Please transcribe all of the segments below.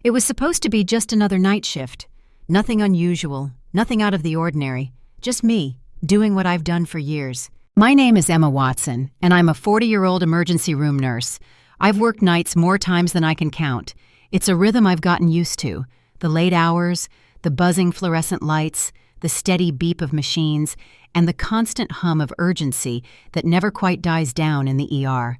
It was supposed to be just another night shift. Nothing unusual, nothing out of the ordinary. Just me, doing what I've done for years. My name is Emma Watson, and I'm a 40-year-old emergency room nurse. I've worked nights more times than I can count. It's a rhythm I've gotten used to. The late hours, the buzzing fluorescent lights, the steady beep of machines, and the constant hum of urgency that never quite dies down in the ER.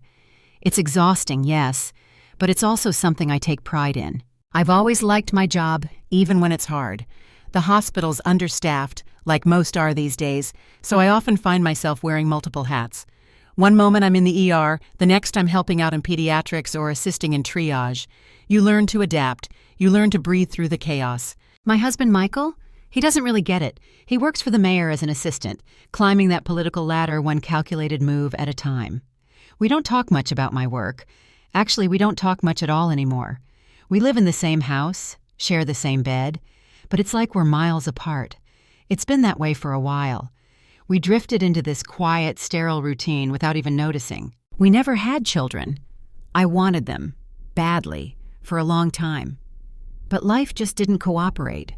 It's exhausting, yes, but it's also something I take pride in. I've always liked my job, even when it's hard. The hospital's understaffed, like most are these days, so I often find myself wearing multiple hats. One moment I'm in the ER, the next I'm helping out in pediatrics or assisting in triage. You learn to adapt. You learn to breathe through the chaos. My husband, Michael? He doesn't really get it. He works for the mayor as an assistant, climbing that political ladder one calculated move at a time. We don't talk much about my work. Actually, we don't talk much at all anymore. We live in the same house, share the same bed, but it's like we're miles apart. It's been that way for a while. We drifted into this quiet, sterile routine without even noticing. We never had children. I wanted them, badly, for a long time. But life just didn't cooperate.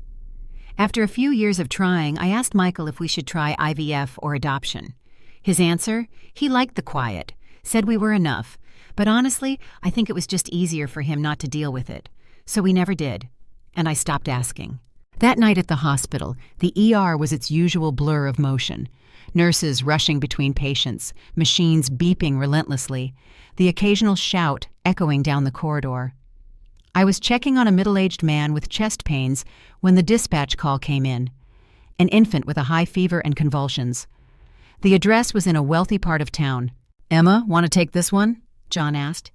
After a few years of trying, I asked Michael if we should try IVF or adoption. His answer? He liked the quiet, said we were enough, but honestly, I think it was just easier for him not to deal with it. So we never did, and I stopped asking. That night at the hospital, the ER was its usual blur of motion. Nurses rushing between patients, machines beeping relentlessly, the occasional shout echoing down the corridor. I was checking on a middle-aged man with chest pains when the dispatch call came in. An infant with a high fever and convulsions. The address was in a wealthy part of town. "Emma, want to take this one?" John asked.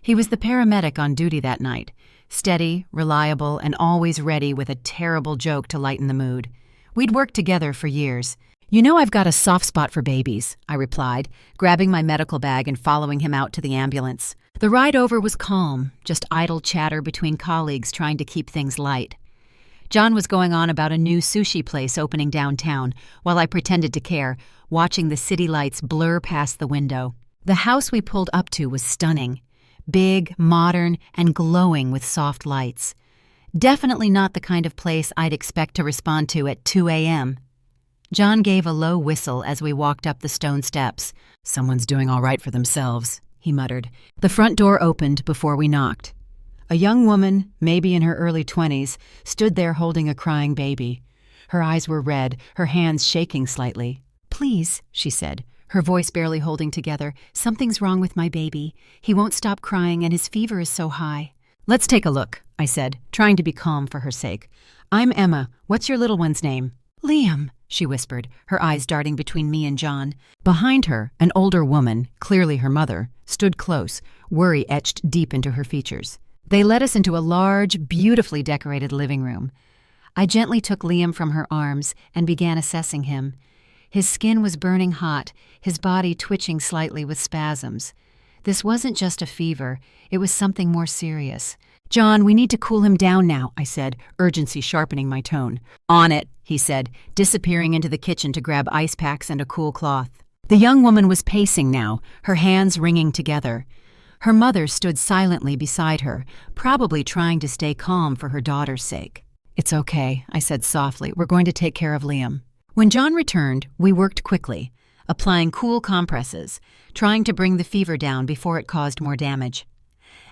He was the paramedic on duty that night, steady, reliable, and always ready with a terrible joke to lighten the mood. We'd worked together for years. "You know I've got a soft spot for babies," I replied, grabbing my medical bag and following him out to the ambulance. The ride over was calm, just idle chatter between colleagues trying to keep things light. John was going on about a new sushi place opening downtown, while I pretended to care, watching the city lights blur past the window. The house we pulled up to was stunning. Big, modern, and glowing with soft lights. Definitely not the kind of place I'd expect to respond to at 2 a.m. John gave a low whistle as we walked up the stone steps. "Someone's doing all right for themselves," he muttered. The front door opened before we knocked. A young woman, maybe in her early 20s, stood there holding a crying baby. Her eyes were red, her hands shaking slightly. "Please," she said, her voice barely holding together, "something's wrong with my baby. He won't stop crying and his fever is so high." "Let's take a look," I said, trying to be calm for her sake. "I'm Emma. What's your little one's name?" "Liam," she whispered, her eyes darting between me and John. Behind her, an older woman, clearly her mother, stood close, worry etched deep into her features. They led us into a large, beautifully decorated living room. I gently took Liam from her arms and began assessing him. His skin was burning hot, his body twitching slightly with spasms. This wasn't just a fever, it was something more serious. "John, we need to cool him down now," I said, urgency sharpening my tone. "On it," he said, disappearing into the kitchen to grab ice packs and a cool cloth. The young woman was pacing now, her hands wringing together. Her mother stood silently beside her, probably trying to stay calm for her daughter's sake. "It's okay," I said softly. "We're going to take care of Liam." When John returned, we worked quickly, applying cool compresses, trying to bring the fever down before it caused more damage.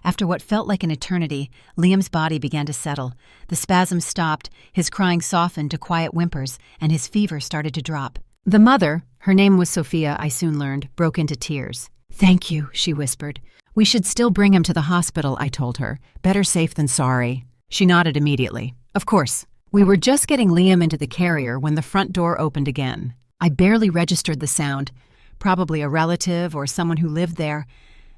After what felt like an eternity, Liam's body began to settle. The spasms stopped, his crying softened to quiet whimpers, and his fever started to drop. The mother, her name was Sophia, I soon learned, broke into tears. "Thank you," she whispered. "We should still bring him to the hospital," I told her. "Better safe than sorry." She nodded immediately. "Of course." We were just getting Liam into the carrier when the front door opened again. I barely registered the sound, probably a relative or someone who lived there,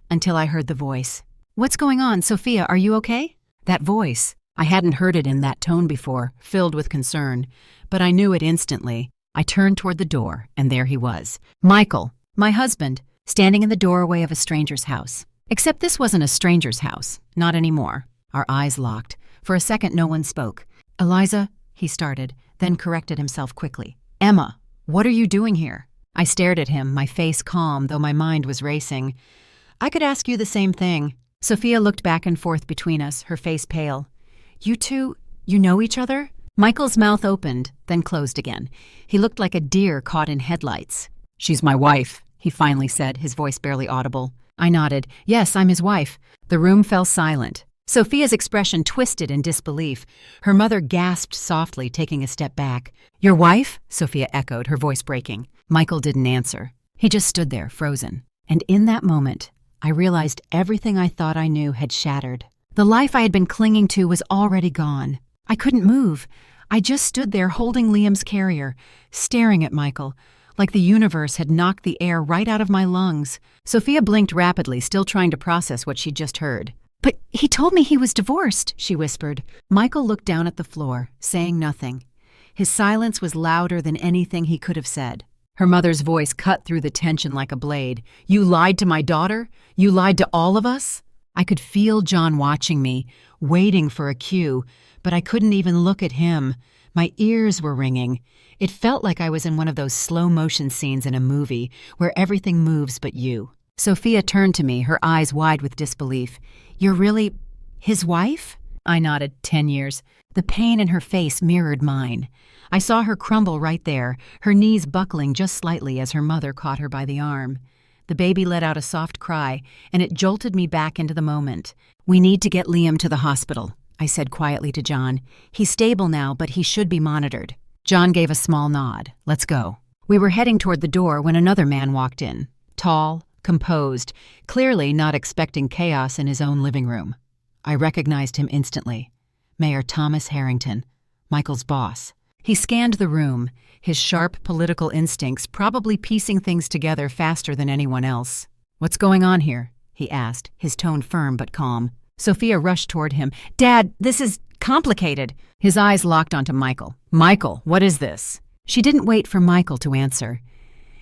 until I heard the voice. "What's going on, Sophia? Are you okay?" That voice. I hadn't heard it in that tone before, filled with concern, but I knew it instantly. I turned toward the door, and there he was. Michael, my husband, standing in the doorway of a stranger's house. Except this wasn't a stranger's house. Not anymore. Our eyes locked. For a second, no one spoke. "Eliza," he started, then corrected himself quickly. "Emma, what are you doing here?" I stared at him, my face calm, though my mind was racing. "I could ask you the same thing." Sophia looked back and forth between us, her face pale. You two, you know each other? Michael's mouth opened, then closed again. He looked like a deer caught in headlights. She's my wife, he finally said, his voice barely audible. I nodded. Yes, I'm his wife. The room fell silent. Sophia's expression twisted in disbelief. Her mother gasped softly, taking a step back. Your wife? Sophia echoed, her voice breaking. Michael didn't answer. He just stood there, frozen. And in that moment, I realized everything I thought I knew had shattered. The life I had been clinging to was already gone. I couldn't move. I just stood there holding Liam's carrier, staring at Michael, like the universe had knocked the air right out of my lungs. Sophia blinked rapidly, still trying to process what she'd just heard. But he told me he was divorced, she whispered. Michael looked down at the floor, saying nothing. His silence was louder than anything he could have said. Her mother's voice cut through the tension like a blade. You lied to my daughter? You lied to all of us? I could feel John watching me, waiting for a cue, but I couldn't even look at him. My ears were ringing. It felt like I was in one of those slow-motion scenes in a movie where everything moves but you. Sophia turned to me, her eyes wide with disbelief. You're really his wife? I nodded. 10 years. The pain in her face mirrored mine. I saw her crumble right there, her knees buckling just slightly as her mother caught her by the arm. The baby let out a soft cry, and it jolted me back into the moment. We need to get Liam to the hospital, I said quietly to John. He's stable now, but he should be monitored. John gave a small nod. Let's go. We were heading toward the door when another man walked in. Tall, composed, clearly not expecting chaos in his own living room. I recognized him instantly. Mayor Thomas Harrington, Michael's boss. He scanned the room, his sharp political instincts probably piecing things together faster than anyone else. What's going on here? He asked, his tone firm but calm. Sophia rushed toward him. Dad, this is complicated. His eyes locked onto Michael. Michael, what is this? She didn't wait for Michael to answer.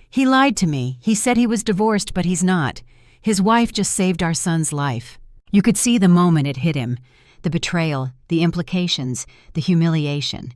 He lied to me. He said he was divorced, but he's not. His wife just saved our son's life. You could see the moment it hit him. The betrayal, the implications, the humiliation.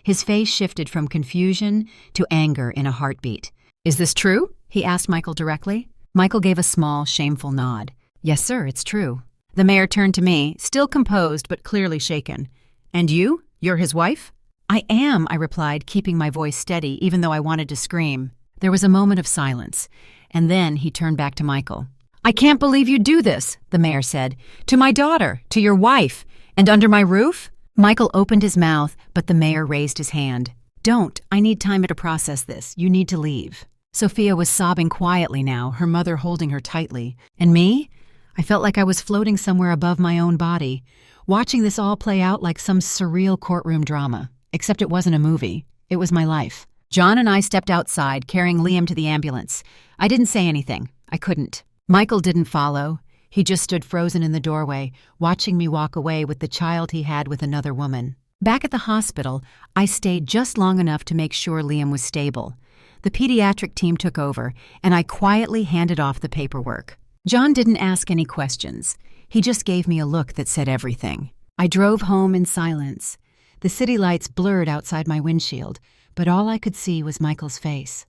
His face shifted from confusion to anger in a heartbeat. Is this true? He asked Michael directly. Michael gave a small, shameful nod. Yes, sir, it's true. The mayor turned to me, still composed but clearly shaken. And you? You're his wife? I am, I replied, keeping my voice steady even though I wanted to scream. There was a moment of silence, and then he turned back to Michael. I can't believe you'd do this, the mayor said. To my daughter, to your wife, and under my roof? Michael opened his mouth, but the mayor raised his hand. Don't. I need time to process this. You need to leave. Sophia was sobbing quietly now, her mother holding her tightly. And me? I felt like I was floating somewhere above my own body, watching this all play out like some surreal courtroom drama. Except it wasn't a movie. It was my life. John and I stepped outside, carrying Liam to the ambulance. I didn't say anything. I couldn't. Michael didn't follow. He just stood frozen in the doorway, watching me walk away with the child he had with another woman. Back at the hospital, I stayed just long enough to make sure Liam was stable. The pediatric team took over, and I quietly handed off the paperwork. John didn't ask any questions. He just gave me a look that said everything. I drove home in silence. The city lights blurred outside my windshield, but all I could see was Michael's face.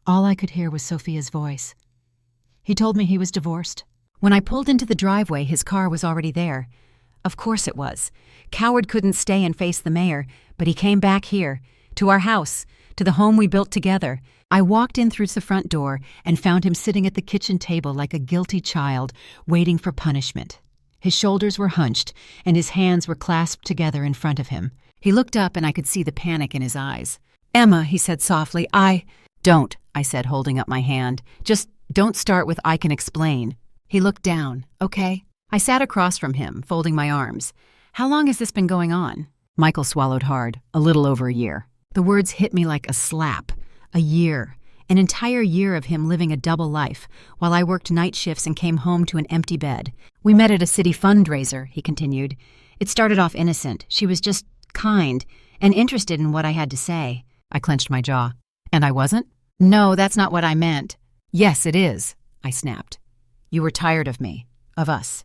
All I could hear was Sophia's voice. He told me he was divorced. When I pulled into the driveway, his car was already there. Of course it was. Coward couldn't stay and face the mayor, but he came back here, to our house, to the home we built together. I walked in through the front door and found him sitting at the kitchen table like a guilty child, waiting for punishment. His shoulders were hunched, and his hands were clasped together in front of him. He looked up, and I could see the panic in his eyes. Emma, he said softly, Don't, I said, holding up my hand. Just don't start with I can explain. He looked down. Okay. I sat across from him, folding my arms. How long has this been going on? Michael swallowed hard. A little over a year. The words hit me like a slap. A year. An entire year of him living a double life, while I worked night shifts and came home to an empty bed. We met at a city fundraiser, he continued. It started off innocent. She was just kind and interested in what I had to say. I clenched my jaw. And I wasn't? No, that's not what I meant. Yes, it is, I snapped. You were tired of me, of us.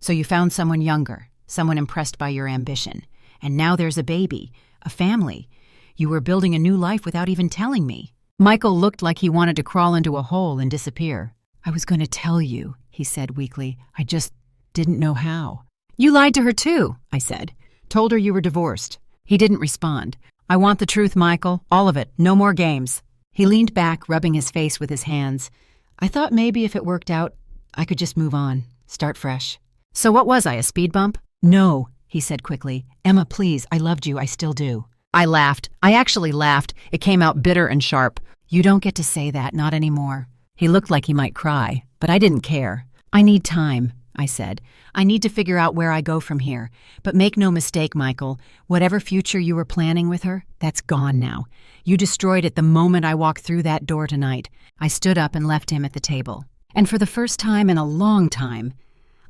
So you found someone younger, someone impressed by your ambition. And now there's a baby, a family. You were building a new life without even telling me. Michael looked like he wanted to crawl into a hole and disappear. I was going to tell you, he said weakly. I just didn't know how. You lied to her too, I said. Told her you were divorced. He didn't respond. I want the truth, Michael. All of it. No more games. He leaned back, rubbing his face with his hands. I thought maybe if it worked out, I could just move on, start fresh. So what was I, a speed bump? No, he said quickly. Emma, please, I loved you, I still do. I laughed. I actually laughed. It came out bitter and sharp. You don't get to say that, not anymore. He looked like he might cry, but I didn't care. I need time, I said. I need to figure out where I go from here. But make no mistake, Michael, whatever future you were planning with her, that's gone now. You destroyed it the moment I walked through that door tonight. I stood up and left him at the table. And for the first time in a long time,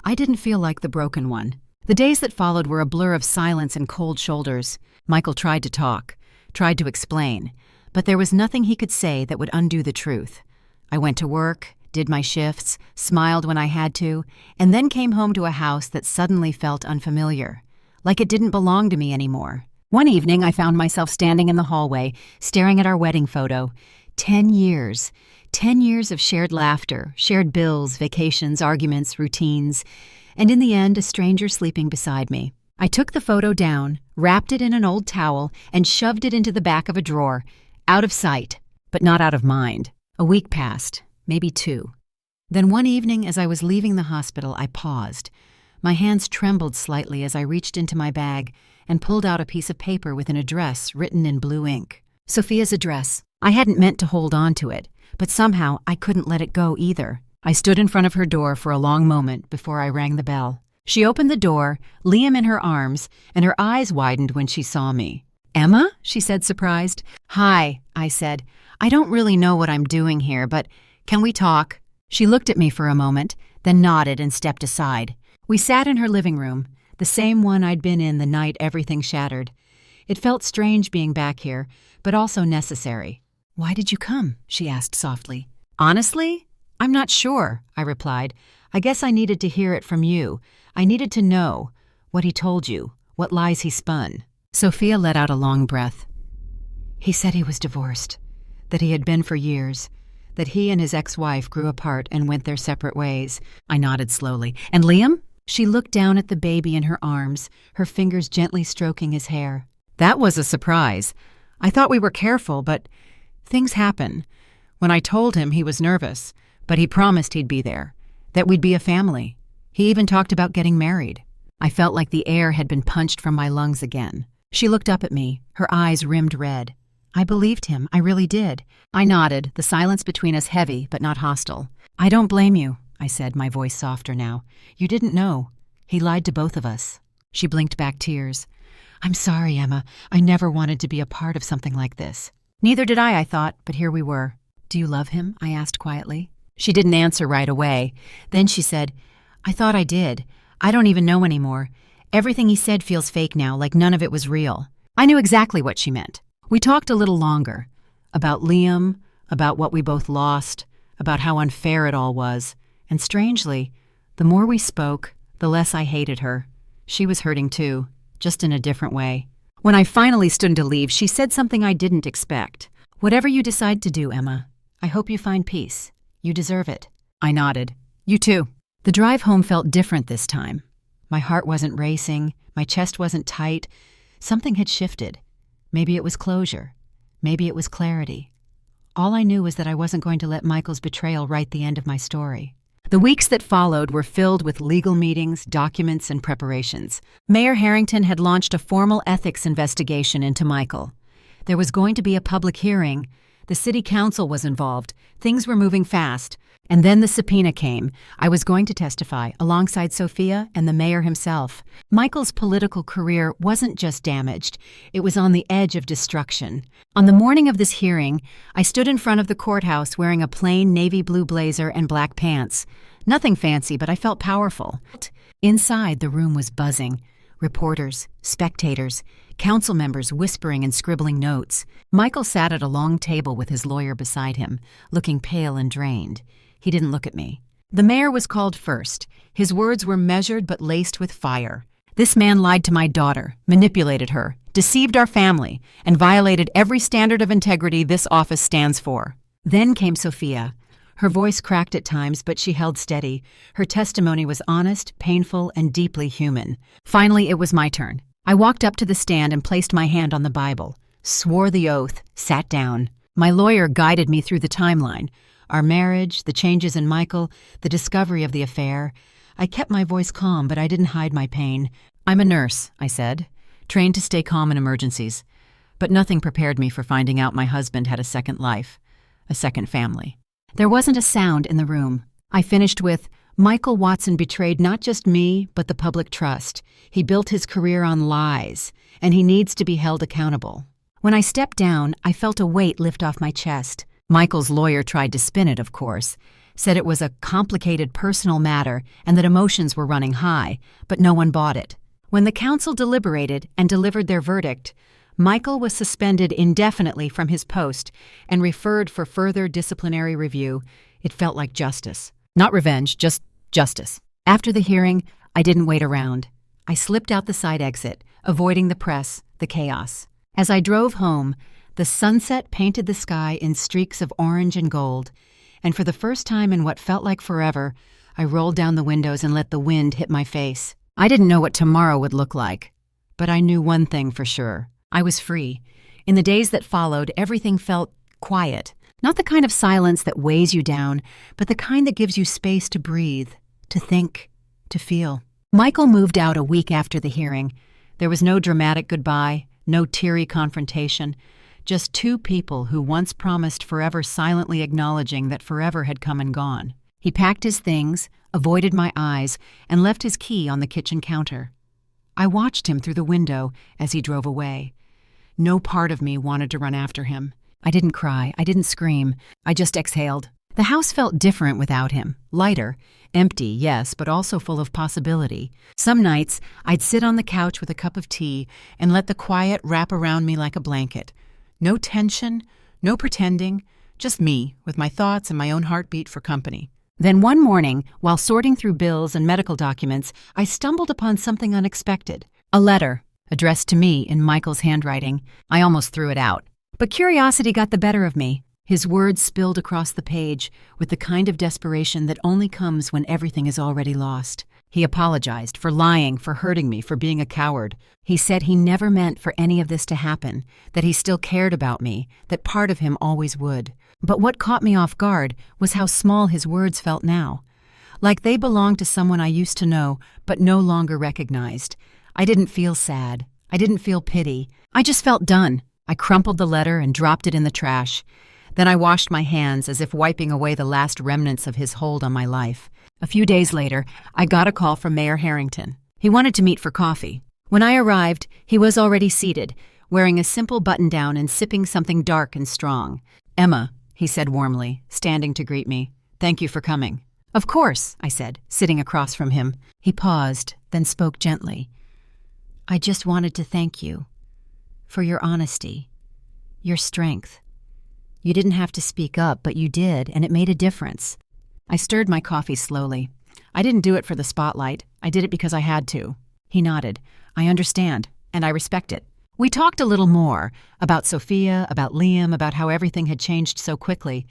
I didn't feel like the broken one. The days that followed were a blur of silence and cold shoulders. Michael tried to talk, tried to explain, but there was nothing he could say that would undo the truth. I went to work, did my shifts, smiled when I had to, and then came home to a house that suddenly felt unfamiliar, like it didn't belong to me anymore. One evening, I found myself standing in the hallway, staring at our wedding photo. 10 years. 10 years of shared laughter, shared bills, vacations, arguments, routines, and in the end, a stranger sleeping beside me. I took the photo down, wrapped it in an old towel, and shoved it into the back of a drawer, out of sight, but not out of mind. A week passed, maybe 2. Then one evening, as I was leaving the hospital, I paused. My hands trembled slightly as I reached into my bag and pulled out a piece of paper with an address written in blue ink. Sophia's address. I hadn't meant to hold on to it, but somehow I couldn't let it go either. I stood in front of her door for a long moment before I rang the bell. She opened the door, Liam in her arms, and her eyes widened when she saw me. Emma? She said, surprised. Hi, I said. I don't really know what I'm doing here, but can we talk? She looked at me for a moment, then nodded and stepped aside. We sat in her living room, the same one I'd been in the night everything shattered. It felt strange being back here, but also necessary. Why did you come? She asked softly. Honestly? I'm not sure, I replied. I guess I needed to hear it from you. I needed to know what he told you, what lies he spun. Sophia let out a long breath. He said he was divorced, that he had been for years, that he and his ex-wife grew apart and went their separate ways. I nodded slowly. And Liam? She looked down at the baby in her arms, her fingers gently stroking his hair. That was a surprise. I thought we were careful, but things happen. When I told him, he was nervous, but he promised he'd be there, that we'd be a family. He even talked about getting married. I felt like the air had been punched from my lungs again. She looked up at me, her eyes rimmed red. I believed him, I really did. I nodded, the silence between us heavy but not hostile. I don't blame you, I said, my voice softer now. You didn't know. He lied to both of us. She blinked back tears. I'm sorry, Emma. I never wanted to be a part of something like this. Neither did I thought, but here we were. Do you love him? I asked quietly. She didn't answer right away. Then she said, I thought I did. I don't even know anymore. Everything he said feels fake now, like none of it was real. I knew exactly what she meant. We talked a little longer. About Liam, about what we both lost, about how unfair it all was. And strangely, the more we spoke, the less I hated her. She was hurting too, just in a different way. When I finally stood to leave, she said something I didn't expect. Whatever you decide to do, Emma, I hope you find peace. You deserve it. I nodded. You too. The drive home felt different this time. My heart wasn't racing, my chest wasn't tight. Something had shifted. Maybe it was closure. Maybe it was clarity. All I knew was that I wasn't going to let Michael's betrayal write the end of my story. The weeks that followed were filled with legal meetings, documents, and preparations. Mayor Harrington had launched a formal ethics investigation into Michael. There was going to be a public hearing. The city council was involved. Things were moving fast. And then the subpoena came. I was going to testify alongside Sophia and the mayor himself. Michael's political career wasn't just damaged. It was on the edge of destruction. On the morning of this hearing, I stood in front of the courthouse wearing a plain navy blue blazer and black pants. Nothing fancy, but I felt powerful. Inside, the room was buzzing. Reporters, spectators, council members whispering and scribbling notes. Michael sat at a long table with his lawyer beside him, looking pale and drained. He didn't look at me. The mayor was called first. His words were measured but laced with fire. This man lied to my daughter, manipulated her, deceived our family, and violated every standard of integrity this office stands for. Then came Sophia. Her voice cracked at times, but she held steady. Her testimony was honest, painful, and deeply human. Finally, it was my turn. I walked up to the stand and placed my hand on the Bible, swore the oath, sat down. My lawyer guided me through the timeline. Our marriage, the changes in Michael, the discovery of the affair. I kept my voice calm, but I didn't hide my pain. "I'm a nurse," I said, "trained to stay calm in emergencies." But nothing prepared me for finding out my husband had a second life, a second family. There wasn't a sound in the room. I finished with, "Michael Watson betrayed not just me, but the public trust. He built his career on lies, and he needs to be held accountable." When I stepped down, I felt a weight lift off my chest. Michael's lawyer tried to spin it, of course, said it was a complicated personal matter and that emotions were running high, but no one bought it. When the council deliberated and delivered their verdict, Michael was suspended indefinitely from his post and referred for further disciplinary review. It felt like justice. Not revenge, just justice. After the hearing, I didn't wait around. I slipped out the side exit, avoiding the press, the chaos. As I drove home, the sunset painted the sky in streaks of orange and gold, and for the first time in what felt like forever, I rolled down the windows and let the wind hit my face. I didn't know what tomorrow would look like, but I knew one thing for sure. I was free. In the days that followed, everything felt quiet. Not the kind of silence that weighs you down, but the kind that gives you space to breathe, to think, to feel. Michael moved out a week after the hearing. There was no dramatic goodbye, no teary confrontation, just two people who once promised forever, silently acknowledging that forever had come and gone. He packed his things, avoided my eyes, and left his key on the kitchen counter. I watched him through the window as he drove away. No part of me wanted to run after him. I didn't cry, I didn't scream, I just exhaled. The house felt different without him, lighter, empty, yes, but also full of possibility. Some nights, I'd sit on the couch with a cup of tea and let the quiet wrap around me like a blanket. No tension, no pretending, just me, with my thoughts and my own heartbeat for company. Then one morning, while sorting through bills and medical documents, I stumbled upon something unexpected. A letter, addressed to me in Michael's handwriting. I almost threw it out. But curiosity got the better of me. His words spilled across the page with the kind of desperation that only comes when everything is already lost. He apologized for lying, for hurting me, for being a coward. He said he never meant for any of this to happen, that he still cared about me, that part of him always would. But what caught me off guard was how small his words felt now. Like they belonged to someone I used to know, but no longer recognized. I didn't feel sad. I didn't feel pity. I just felt done. I crumpled the letter and dropped it in the trash. Then I washed my hands as if wiping away the last remnants of his hold on my life. A few days later, I got a call from Mayor Harrington. He wanted to meet for coffee. When I arrived, he was already seated, wearing a simple button-down and sipping something dark and strong. "Emma," he said warmly, standing to greet me. "Thank you for coming." "Of course," I said, sitting across from him. He paused, then spoke gently. "I just wanted to thank you for your honesty, your strength. You didn't have to speak up, but you did, and it made a difference." I stirred my coffee slowly. I didn't do it for the spotlight. I did it because I had to. He nodded. "I understand, and I respect it." We talked a little more about Sophia, about Liam, about how everything had changed so quickly.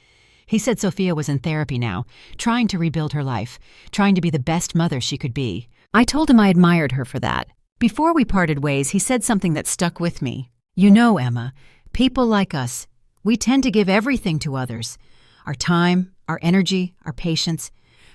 He said Sophia was in therapy now, trying to rebuild her life, trying to be the best mother she could be. I told him I admired her for that. Before we parted ways, he said something that stuck with me. "You know, Emma, people like us, we tend to give everything to others. Our time, our energy, our patience.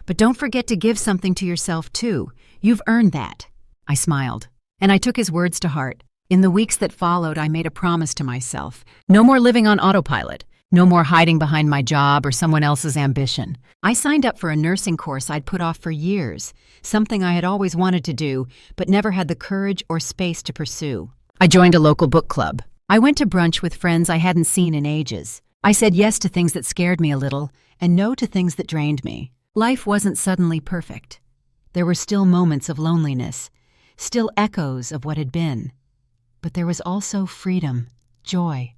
But don't forget to give something to yourself, too. You've earned that." I smiled, and I took his words to heart. In the weeks that followed, I made a promise to myself. No more living on autopilot. No more hiding behind my job or someone else's ambition. I signed up for a nursing course I'd put off for years, something I had always wanted to do, but never had the courage or space to pursue. I joined a local book club. I went to brunch with friends I hadn't seen in ages. I said yes to things that scared me a little, and no to things that drained me. Life wasn't suddenly perfect. There were still moments of loneliness, still echoes of what had been. But there was also freedom, joy,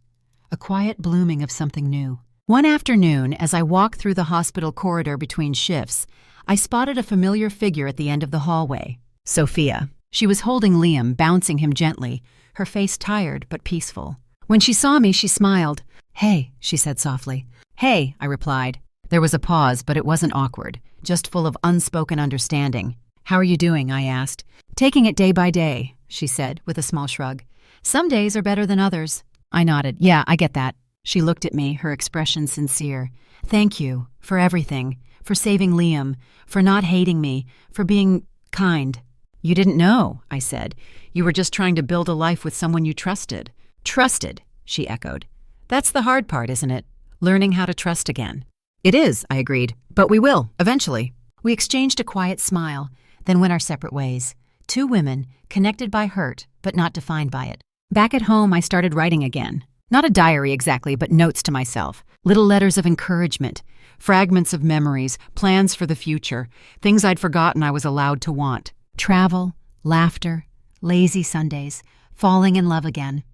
a quiet blooming of something new. One afternoon, as I walked through the hospital corridor between shifts, I spotted a familiar figure at the end of the hallway. Sophia. She was holding Liam, bouncing him gently, her face tired but peaceful. When she saw me, she smiled. "Hey," she said softly. "Hey," I replied. There was a pause, but it wasn't awkward, just full of unspoken understanding. "How are you doing?" I asked. "Taking it day by day. she said with a small shrug. Some days are better than others. I nodded. Yeah, I get that. She looked at me, her expression sincere. Thank you for everything, for saving Liam, for not hating me, for being kind. You didn't know, I said. You were just trying to build a life with someone you trusted. Trusted, she echoed. That's the hard part, isn't it? Learning how to trust again. It is, I agreed. But we will, eventually. We exchanged a quiet smile, then went our separate ways. Two women, connected by hurt, but not defined by it. Back at home, I started writing again. Not a diary exactly, but notes to myself. Little letters of encouragement, fragments of memories, plans for the future, things I'd forgotten I was allowed to want. Travel, laughter, lazy Sundays, falling in love again.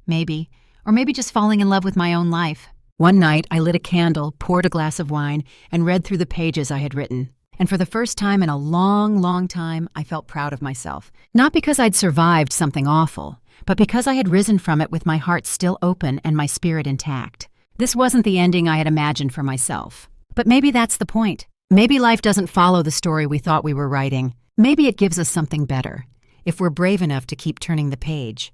Maybe, or maybe just falling in love with my own life. One night, I lit a candle, poured a glass of wine, and read through the pages I had written. And for the first time in a long, long time, I felt proud of myself. Not because I'd survived something awful, but because I had risen from it with my heart still open and my spirit intact. This wasn't the ending I had imagined for myself. But maybe that's the point. Maybe life doesn't follow the story we thought we were writing. Maybe it gives us something better, if we're brave enough to keep turning the page.